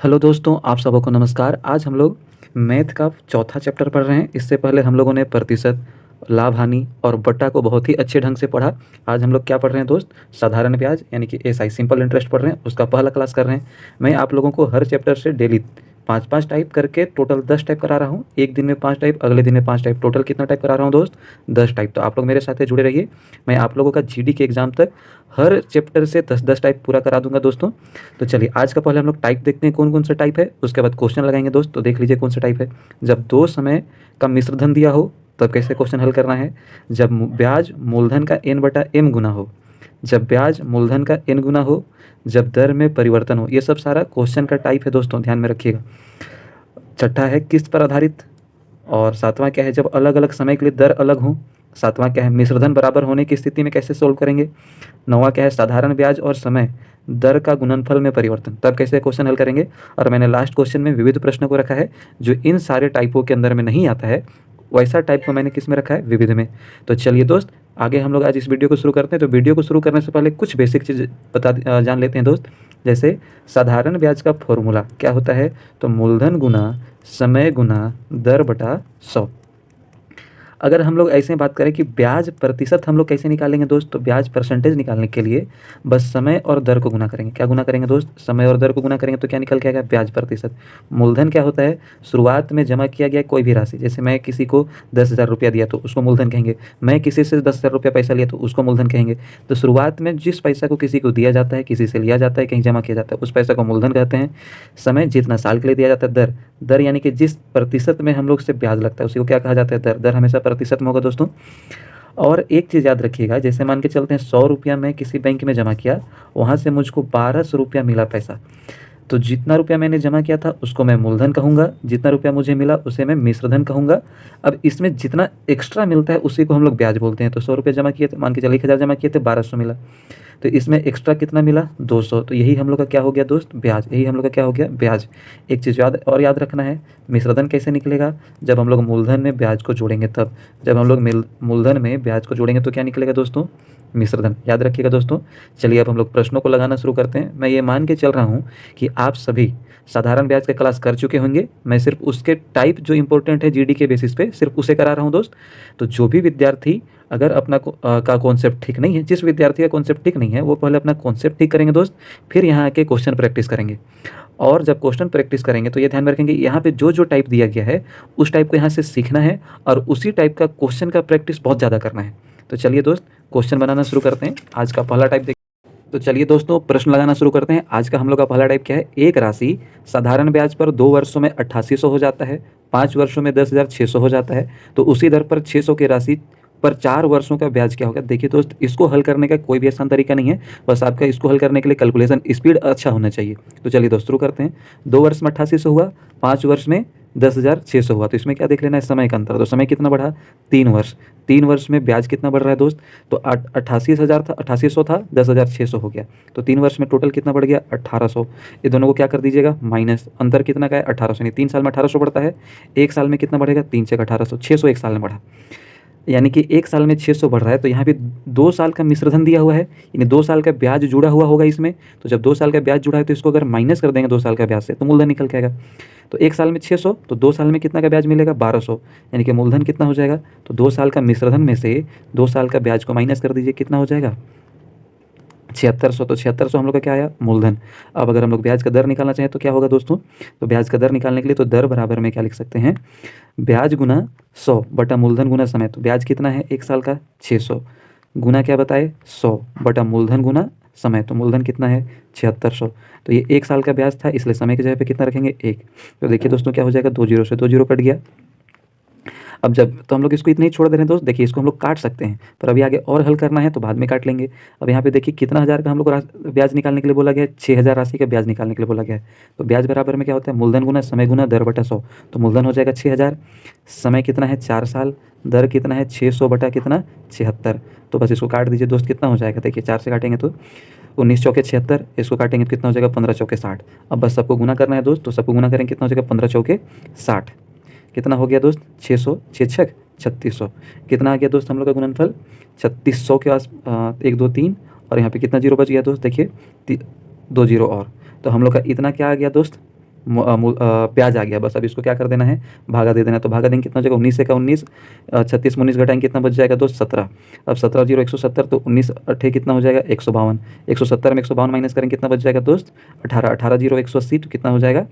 Hello दोस्तों, आप सबों को नमस्कार। आज हम लोग मैथ का चौथा चैप्टर पढ़ रहे हैं। इससे पहले हम लोगों ने प्रतिशत, लाभ, हानि और बट्टा को बहुत ही अच्छे ढंग से पढ़ा। आज हम लोग क्या पढ़ रहे हैं दोस्त? साधारण ब्याज यानी कि एसआई सिंपल इंटरेस्ट पढ़ रहे हैं, उसका पहला क्लास कर रहे हैं। मैं आप लोगों को हर चैप्टर से डेली 5-5 टाइप करके टोटल 10 टाइप करा रहा हूँ। एक दिन में 5 टाइप, अगले दिन में 5 टाइप, टोटल कितना टाइप करा रहा हूँ दोस्त? 10 टाइप। तो आप लोग मेरे साथ जुड़े रहिए। मैं आप लोगों का जीडी के एग्ज़ाम तक हर चैप्टर से 10-10 टाइप पूरा करा दूंगा दोस्तों। तो चलिए आज का पहले हम लोग टाइप देखते हैं कौन कौन सा टाइप है, उसके बाद क्वेश्चन लगाएंगे दोस्त। तो देख लीजिए कौन सा टाइप है। जब दो समय का मिश्र धन दिया हो तब कैसे क्वेश्चन हल करना है। जब ब्याज मूलधन का n बटा m गुना हो, जब ब्याज मूलधन का n गुना हो, जब दर में परिवर्तन हो। ये सब सारा क्वेश्चन का टाइप है दोस्तों, ध्यान में रखिएगा। छठा है किस्त पर आधारित, और सातवां क्या है जब अलग अलग समय के लिए दर अलग हो। सातवां क्या है मिश्रधन बराबर होने की स्थिति में कैसे सोल्व करेंगे। नौवां क्या है साधारण ब्याज और समय दर का गुणनफल में परिवर्तन, तब कैसे क्वेश्चन हल करेंगे। और मैंने लास्ट क्वेश्चन में विविध प्रश्नों को रखा है, जो इन सारे टाइपों के अंदर में नहीं आता है, वैसा टाइप को मैंने किस में रखा है? विविध में। तो चलिए दोस्त, आगे हम लोग आज इस वीडियो को शुरू करते हैं। तो वीडियो को शुरू करने से पहले कुछ बेसिक चीज़ जान लेते हैं दोस्त। जैसे साधारण ब्याज का फॉर्मूला क्या होता है? तो मूलधन गुना समय गुना दर बटा 100। अगर हम लोग ऐसे बात करें कि ब्याज प्रतिशत हम लोग कैसे निकालेंगे दोस्त, तो ब्याज परसेंटेज निकालने के लिए बस समय और दर को गुना करेंगे। क्या गुना करेंगे दोस्त? समय और दर को गुना करेंगे तो क्या निकल के आएगा? ब्याज प्रतिशत। मूलधन क्या होता है? शुरुआत में जमा किया गया कोई भी राशि। जैसे मैं किसी को 10,000 रुपया दिया तो उसको मूलधन कहेंगे। मैं किसी से 10,000 रुपया पैसा लिया तो उसको मूलधन कहेंगे। तो शुरुआत में जिस पैसा को किसी को दिया जाता है, किसी से लिया जाता है, कहीं जमा किया जाता है, उस पैसा को मूलधन कहते हैं। समय जितना साल के लिए दिया जाता है। दर, दर यानी कि जिस प्रतिशत में हम लोग से ब्याज लगता है उसी को क्या कहा जाता है? दर। दर हमेशा प्रतिशत में होगा दोस्तों। और एक चीज़ याद रखिएगा, जैसे मान के चलते हैं 100 रुपया मैं किसी बैंक में जमा किया, वहाँ से मुझको 1200 रुपया मिला पैसा। तो जितना रुपया मैंने जमा किया था उसको मैं मूलधन कहूँगा, जितना रुपया मुझे मिला उसे मैं मिश्रधन कहूँगा। अब इसमें जितना एक्स्ट्रा मिलता है उसी को हम लोग ब्याज बोलते हैं। तो 100 रुपया जमा किए थे, मान के चलिए 1000 जमा किए थे, 1200 मिला, तो इसमें एक्स्ट्रा कितना मिला? 200। तो यही हम लोग का क्या हो गया दोस्त? ब्याज। यही हम लोग का क्या हो गया? ब्याज। एक चीज़ याद रखना है, मिश्रधन कैसे निकलेगा? जब हम लोग मूलधन में ब्याज को जोड़ेंगे तब। जब हम लोग मूलधन में ब्याज को जोड़ेंगे तो क्या निकलेगा दोस्तों? मिश्रधन। याद रखिएगा दोस्तों। चलिए अब हम लोग प्रश्नों को लगाना शुरू करते हैं। मैं ये मान के चल रहा हूँ कि आप सभी साधारण ब्याज का क्लास कर चुके होंगे। मैं सिर्फ उसके टाइप जो इंपॉर्टेंट है जीडी के बेसिस पे सिर्फ उसे करा रहा हूँ दोस्त। तो जो भी विद्यार्थी अगर अपना का कॉन्सेप्ट ठीक नहीं है, जिस विद्यार्थी का कॉन्सेप्ट ठीक नहीं है, वो पहले अपना कॉन्सेप्ट ठीक करेंगे दोस्त, फिर यहाँ आके क्वेश्चन प्रैक्टिस करेंगे। और जब क्वेश्चन प्रैक्टिस करेंगे तो ये ध्यान में रखेंगे, यहाँ पे जो जो टाइप दिया गया है उस टाइप को यहाँ से सीखना है और उसी टाइप का क्वेश्चन का प्रैक्टिस बहुत ज़्यादा करना है। तो चलिए दोस्त क्वेश्चन बनाना शुरू करते हैं। आज का पहला टाइप देख। तो चलिए दोस्तों प्रश्न लगाना शुरू करते हैं। आज का हम लोग का पहला टाइप क्या है? एक राशि साधारण ब्याज पर 2 वर्षों में 8800 हो जाता है, 5 वर्षों में 10,600 हो जाता है, तो उसी दर पर 600 की राशि पर 4 वर्षों का ब्याज क्या होगा? देखिए दोस्त, इसको हल करने का कोई भी आसान तरीका नहीं है, बस आपका इसको हल करने के लिए कैलकुलेशन स्पीड अच्छा होना चाहिए। तो चलिए दोस्त शुरू करते हैं। 2 वर्ष में 8800 हुआ, 5 वर्ष में 10,600 हुआ, तो इसमें क्या देख लेना है? समय का अंतर। तो समय कितना बढ़ा? 3 वर्ष। 3 वर्ष में ब्याज कितना बढ़ रहा है दोस्त? तो 88,000 था, 8800 था, 10,600 हो गया। तो 3 वर्ष में टोटल कितना बढ़ गया? 1800। ये दोनों को क्या कर दीजिएगा? माइनस। अंतर कितना का है? 1800। यानी 3 साल में 1800 बढ़ता है, 1 साल में कितना बढ़ेगा? 3 छः 1800, 600 1 साल में बढ़ा। यानी कि 1 साल में 600 बढ़ रहा है, तो यहाँ पे 2 साल का मिश्रधन दिया हुआ है, यानी 2 साल का ब्याज जुड़ा हुआ होगा इसमें। तो जब 2 साल का ब्याज जुड़ा है तो इसको अगर माइनस कर देंगे 2 साल का ब्याज से तो मूलधन निकल के आएगा। तो 1 साल में 600, तो 2 साल में कितना का ब्याज मिलेगा? 1200। यानी कि मूलधन कितना हो जाएगा? तो 2 साल का मिश्रधन में से 2 साल का ब्याज को माइनस कर दीजिए, कितना हो जाएगा? 7600। तो 7600 हम लोग का क्या आया? मूलधन। अब अगर हम लोग ब्याज का दर निकालना चाहें तो क्या होगा दोस्तों? तो ब्याज का दर निकालने के लिए तो दर बराबर में क्या लिख सकते हैं? ब्याज गुना 100 बटा मूलधन गुना समय। तो ब्याज कितना है 1 साल का? 600 गुना क्या बताए? 100 बटा मूलधन गुना समय। तो मूलधन कितना है? 7600। तो ये 1 साल का ब्याज था, इसलिए समय की जगह पे कितना रखेंगे? 1। तो देखिए दोस्तों क्या हो जाएगा? 2 जीरो से 2 जीरो कट गया। अब जब तो हम लोग इसको इतना ही छोड़ दे रहे हैं दोस्त। देखिए इसको हम लोग काट सकते हैं, पर अभी आगे और हल करना है तो बाद में काट लेंगे। अब यहाँ पे देखिए कितना हज़ार का हम लोग को ब्याज निकालने के लिए बोला गया है? 6000 राशि का ब्याज निकालने के लिए बोला गया है। तो ब्याज बराबर में क्या होता है? मूलधन गुना समय गुना दर बटा 100। तो मूलधन हो जाएगा 6000, समय कितना है? 4 साल, दर कितना है? 600 बटा कितना? 76। तो बस इसको काट दीजिए दोस्त, कितना हो जाएगा? देखिए 4 से काटेंगे तो 19 चौके 76, इसको काटेंगे तो कितना हो जाएगा? 15 चौके 60। अब बस सबको गुना करना है दोस्त, तो सबको गुना करेंगे कितना हो जाएगा? 15 चौके 60। कितना हो गया दोस्त? 600, 6 छक 3600। कितना आ गया दोस्त हम लोग का गुणनफल? 3600 के आस 1 2 3, और यहाँ पे कितना जीरो बच गया दोस्त? देखिए 2 जीरो और। तो हम लोग का इतना क्या आ गया दोस्त? ब्याज आ गया। बस अब इसको क्या कर देना है, भागा दे देना है। तो भागा देंगे कितना हो जाएगा, 19 का 19, 36 में 19 घटाएंगे कितना बच जाएगा दोस्त, 17। अब 17 जीरो 170, तो 19 अट्ठे कितना हो जाएगा, 152। 170 में 152 माइनस करेंगे कितना बच जाएगा दोस्त, 18। 18 जीरो 180, तो कितना हो जाएगा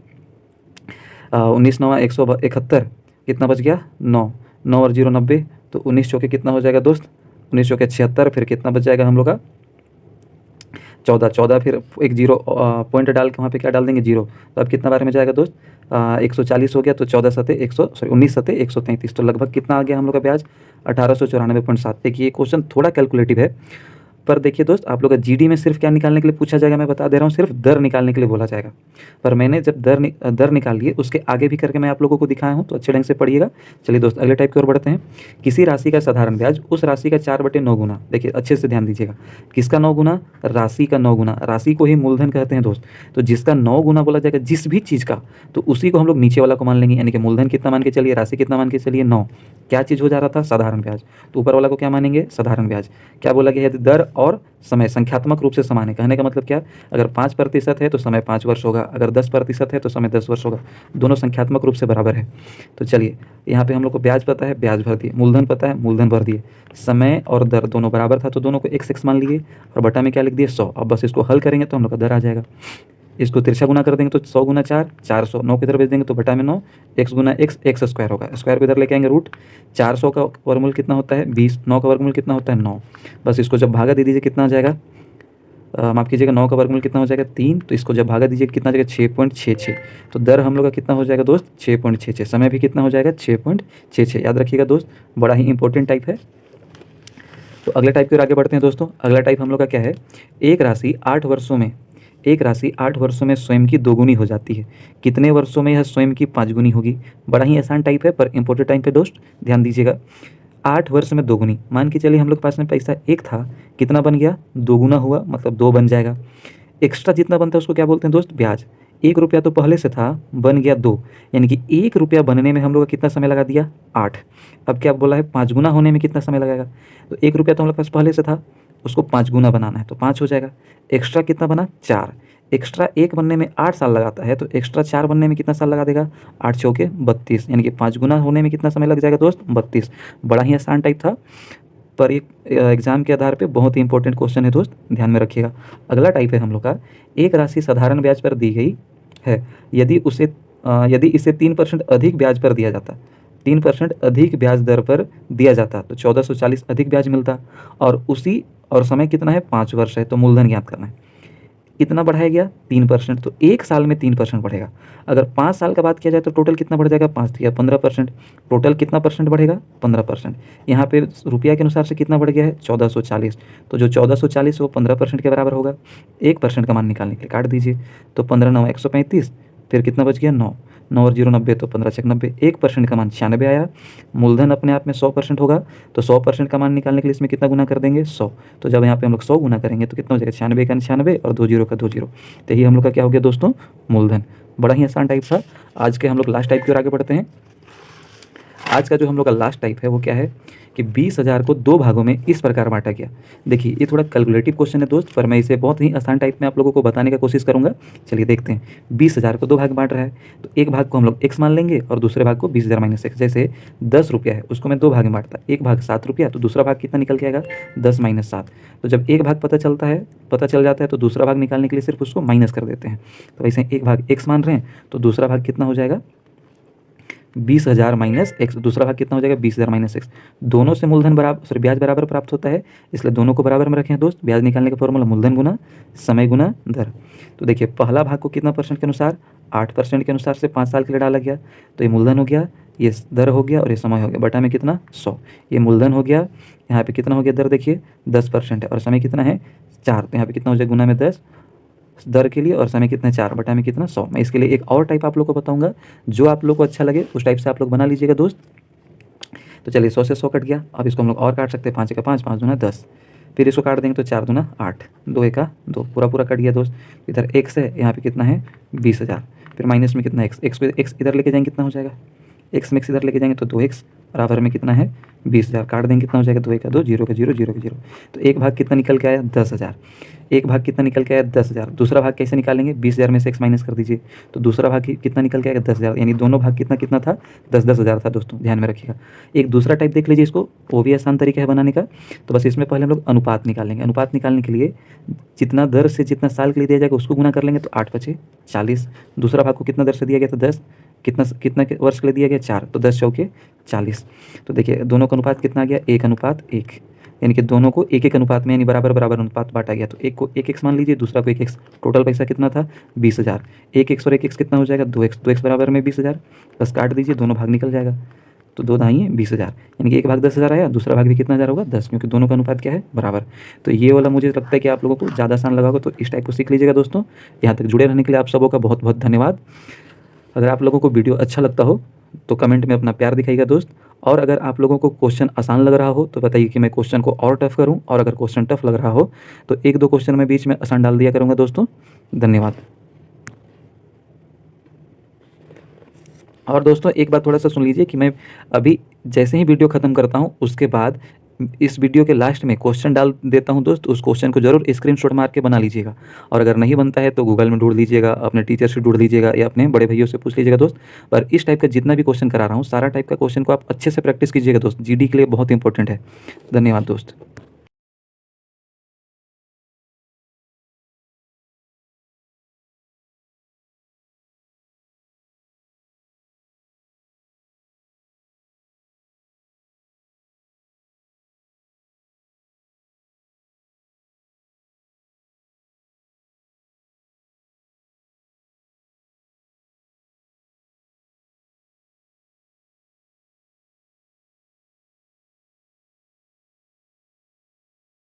19 नवा 171, कितना बच गया 9। 9 और जीरो 90, तो 19 चौके कितना हो जाएगा दोस्त, 19 चौके 76, फिर कितना बच जाएगा हम लोग का 14। 14 फिर एक जीरो पॉइंट डाल के वहाँ पे क्या डाल देंगे, जीरो। तो अब कितना बार में जाएगा दोस्त, 140 हो गया, तो 14 सते 100, सॉरी 19 सते 133, तो लगभग कितना आ गया हम लोग का ब्याज, 1894.7। देखिए ये क्वेश्चन थोड़ा कैलकुलेटिव है, पर देखिए दोस्त, आप लोग का जीडी में सिर्फ क्या निकालने के लिए पूछा जाएगा, मैं बता दे रहा हूँ, सिर्फ दर निकालने के लिए बोला जाएगा। पर मैंने जब दर निकाल लिए, उसके आगे भी करके मैं आप लोगों को दिखाया हूँ, तो अच्छे ढंग से पढ़िएगा। चलिए दोस्त, अगले टाइप की ओर बढ़ते हैं। किसी राशि का साधारण ब्याज उस राशि का 4/9 गुना, देखिए अच्छे से ध्यान दीजिएगा, किसका 9 गुना, राशि का 9 गुना। राशि को ही मूलधन कहते हैं दोस्त, तो जिसका 9 गुना बोला जाएगा जिस भी चीज़ का, तो उसी को हम लोग नीचे वाला को मान लेंगे। यानी कि मूलधन कितना मान के चलिए, राशि कितना मान के चलिए, 9। क्या चीज़ हो जा रहा था, साधारण ब्याज, तो ऊपर वाला को क्या मानेंगे, साधारण ब्याज। क्या बोला गया, यदि दर और समय संख्यात्मक रूप से समान है। कहने का मतलब क्या, अगर 5% है तो समय 5 वर्ष होगा, अगर 10% है तो समय 10 वर्ष होगा, दोनों संख्यात्मक रूप से बराबर है। तो चलिए यहाँ पे हम लोग को ब्याज पता है, ब्याज भर दिए, मूलधन पता है, मूलधन भर दिए, समय और दर दोनों बराबर था, तो दोनों को x मान लिए और बटा में क्या लिख दिए, 100। अब बस इसको हल करेंगे तो हम लोग का दर आ जाएगा। इसको तिरछा गुना कर देंगे तो 100 गुना 4, 400, 9 की तरफ भेज देंगे तो बटा में 9, x गुना x, x स्क्वायर होगा, स्क्वायर को इधर लेके आएंगे रूट। 400 का वर्गमूल कितना होता है 20, 9 का वर्गमूल कितना होता है 9। बस इसको जब भागा दे दीजिए कितना आ जाएगा, माफ़ कीजिएगा, 9 का वर्गमूल कितना हो जाएगा 3, तो इसको जब भागा दीजिए कितना हो जाएगा 6.66। तो दर हम लोग का कितना हो जाएगा दोस्त, 6.66। समय भी कितना हो जाएगा 6.66। याद रखिएगा दोस्त, बड़ा ही इंपॉर्टेंट टाइप है। तो अगले टाइप की ओर आगे बढ़ते हैं दोस्तों। अगला टाइप हम लोग का क्या है, एक राशि 8 वर्षों में, एक राशि 8 वर्षों में स्वयं की दोगुनी हो जाती है, कितने वर्षों में यह स्वयं की 5 गुनी होगी। बड़ा ही आसान टाइप है, पर इंपॉर्टेंट टाइप है दोस्त, ध्यान दीजिएगा। 8 वर्ष में दोगुनी, मान के चलिए हम लोग के पास में पैसा 1 था, कितना बन गया, दोगुना हुआ, मतलब 2 बन जाएगा। एक्स्ट्रा जितना बनता है उसको क्या बोलते हैं दोस्त, ब्याज। 1 रुपया तो पहले से था, बन गया 2, यानी कि 1 रुपया बनने में हम लोग का कितना समय लगा दिया, 8। अब क्या बोला है, 5 गुना होने में कितना समय लगेगा, तो 1 रुपया तो हम लोग के पास पहले से था, उसको 5 गुना बनाना है, तो 5 हो जाएगा। एक्स्ट्रा कितना बना, 4। एक्स्ट्रा 1 बनने में 8 साल लगाता है, तो एक्स्ट्रा 4 बनने में कितना साल लगा देगा, 8 चौके 32, यानी कि 5 गुना होने में कितना समय लग जाएगा दोस्त, 32। बड़ा ही आसान टाइप था, पर एक एग्जाम के आधार पे बहुत ही इंपॉर्टेंट क्वेश्चन है दोस्त, ध्यान में रखिएगा। अगला टाइप है हम लोग का, एक राशि साधारण ब्याज पर दी गई है, यदि इसे 3% अधिक ब्याज पर दिया जाता, 3% अधिक ब्याज दर पर दिया जाता, तो 1440 अधिक ब्याज मिलता, और समय कितना है 5 वर्ष है, तो मूलधन ज्ञात करना है। कितना बढ़ाया गया 3%, तो 1 साल में 3% बढ़ेगा। अगर 5 साल का बात किया जाए तो टोटल कितना बढ़ जाएगा, 5 दिया 15%, टोटल कितना परसेंट बढ़ेगा 15%। यहाँ पे रुपया के अनुसार से कितना बढ़ गया है 1440, तो जो 1440 वो 15% के बराबर होगा। 1% का मान निकालने के लिए काट दीजिए, तो 15 9 135, फिर कितना बच गया 9, 9 और 0 90, तो 15 छक 90, 1% का मान 96 आया। मूलधन अपने आप में 100% होगा, तो 100% का मान निकालने के लिए इसमें कितना गुना कर देंगे 100। तो जब यहाँ पे हम लोग 100 गुना करेंगे तो कितना हो जाएगा 96 का 96 और 2 जीरो का 2 जीरो, तो यही हम लोग का क्या हो गया दोस्तों, मूलधन। बड़ा ही आसान टाइप था। आज के हम लोग लास्ट टाइप की ओर आगे बढ़ते हैं। आज का जो हम लोग का लास्ट टाइप है वो क्या है कि 20,000 को 2 भागों में इस प्रकार बांटा गया। देखिए ये थोड़ा कैलकुलेटिव क्वेश्चन है दोस्त, पर मैं इसे बहुत ही आसान टाइप में आप लोगों को बताने का कोशिश करूंगा। चलिए देखते हैं, 20,000 को 2 भाग बांट रहा है, तो एक भाग को हम लोग x मान लेंगे और दूसरे भाग को 20,000 माइनस x। जैसे 10 रुपया है, उसको मैं 2 भाग में बांटता, एक भाग 7 रुपया, तो दूसरा भाग कितना निकल के आएगा 10 माइनस 7। तो जब एक भाग पता चल जाता है तो दूसरा भाग निकालने के लिए सिर्फ उसको माइनस कर देते हैं। तो वैसे एक भाग x मान रहे हैं, तो दूसरा भाग कितना हो जाएगा 20,000 माइनस एक्स, दूसरा भाग कितना हो जाएगा 20,000 माइनस एक्स। दोनों से मूलधन बराबर, सॉरी ब्याज बराबर प्राप्त होता है, इसलिए दोनों को बराबर में रखें दोस्त। ब्याज निकालने का फॉर्मूला मूलधन गुना समय गुना दर। तो देखिए पहला भाग को कितना परसेंट के अनुसार, 8% के अनुसार से 5 साल के लिए डाला गया, तो ये मूलधन हो गया, ये दर हो गया और ये समय हो गया। बटा में कितना 100, ये मूलधन हो गया। यहाँ पे कितना हो गया, दर देखिए 10% है और समय कितना है 4, तो यहाँ पे कितना हो जाएगा गुना में 10 दर के लिए, और समय कितना 4, बटा में कितना 100। मैं इसके लिए एक और टाइप आप लोग को बताऊंगा, जो आप लोग को अच्छा लगे उस टाइप से आप लोग बना लीजिएगा दोस्त। तो चलिए 100 से 100 कट गया, अब इसको हम लोग और काट सकते हैं, 5 का 5, 5 दूना 10, फिर इसको काट देंगे तो 4 दूना 8, 2 का 2, पूरा पूरा कट गया दोस्त। इधर x है, यहाँ पे कितना है 20,000, फिर माइनस में कितना x, x को x इधर लेके जाएंगे कितना हो जाएगा, x में x इधर लेके जाएंगे तो 2x बराबर में कितना है 20,000। काट देंगे कितना हो जाएगा, 2 1 2, 0 का 0, 0 का 0। तो एक भाग कितना निकल के आया 10,000। एक भाग कितना निकल के आया 10,000। दूसरा भाग कैसे निकालेंगे, 20,000 में से x माइनस कर दीजिए, तो दूसरा भाग कितना निकल के आएगा 10,000। यानी दोनों भाग कितना कितना था, 10,000 था दोस्तों, ध्यान में रखिएगा। एक दूसरा टाइप देख लीजिए इसको, वो भी आसान तरीका है बनाने का। तो बस इसमें पहले हम लोग अनुपात निकालेंगे। अनुपात निकालने के लिए जितना दर से जितना साल के लिए दिया जाएगा उसको गुना कर लेंगे, तो 8 5 40। दूसरा भाग को कितना दर से दिया गया था 10, कितना कितना वर्ष के लिए दिया गया 4, तो 10 चौके 40। तो देखिए दोनों का अनुपात कितना आ गया, 1:1, यानी कि दोनों को एक एक अनुपात में यानी बराबर बराबर अनुपात बांटा गया। तो एक को 1x मान लीजिए, दूसरा को 1x। टोटल पैसा कितना था 20,000। 1x और 1x कितना हो जाएगा 2x, 2x बराबर में 20,000। बस काट दीजिए, दोनों भाग निकल जाएगा। तो 2 दाई 20,000, यानी कि एक भाग 10,000 आया, दूसरा भाग भी कितना हज़ार होगा 10, क्योंकि दोनों का अनुपात क्या है बराबर। तो ये वाला मुझे लगता है कि आप लोगों को ज़्यादा आसान लगा होगा, तो इस टाइप को सीख लीजिएगा दोस्तों। यहाँ तक जुड़े रहने के लिए आप सबों का बहुत बहुत धन्यवाद। अगर आप लोगों को वीडियो अच्छा लगता हो तो कमेंट में अपना प्यार दिखाइएगा दोस्त। और अगर आप लोगों को क्वेश्चन आसान लग रहा हो तो बताइए कि मैं क्वेश्चन को और टफ करूं, और अगर क्वेश्चन टफ लग रहा हो तो 1 2 क्वेश्चन मैं बीच में आसान डाल दिया करूंगा दोस्तों। धन्यवाद। और दोस्तों एक बात थोड़ा सा सुन लीजिए कि मैं अभी जैसे ही वीडियो ख़त्म करता हूँ उसके बाद इस वीडियो के लास्ट में क्वेश्चन डाल देता हूँ दोस्त। उस क्वेश्चन को जरूर स्क्रीनशॉट मार के बना लीजिएगा, और अगर नहीं बनता है तो गूगल में ढूंढ लीजिएगा, अपने टीचर से ढूंढ लीजिएगा, या अपने बड़े भैयों से पूछ लीजिएगा दोस्त। पर इस टाइप का जितना भी क्वेश्चन करा रहा हूँ सारा टाइप का क्वेश्चन को आप अच्छे से प्रैक्टिस कीजिएगा दोस्त, जीडी के लिए बहुत इंपॉर्टेंट है। धन्यवाद दोस्त।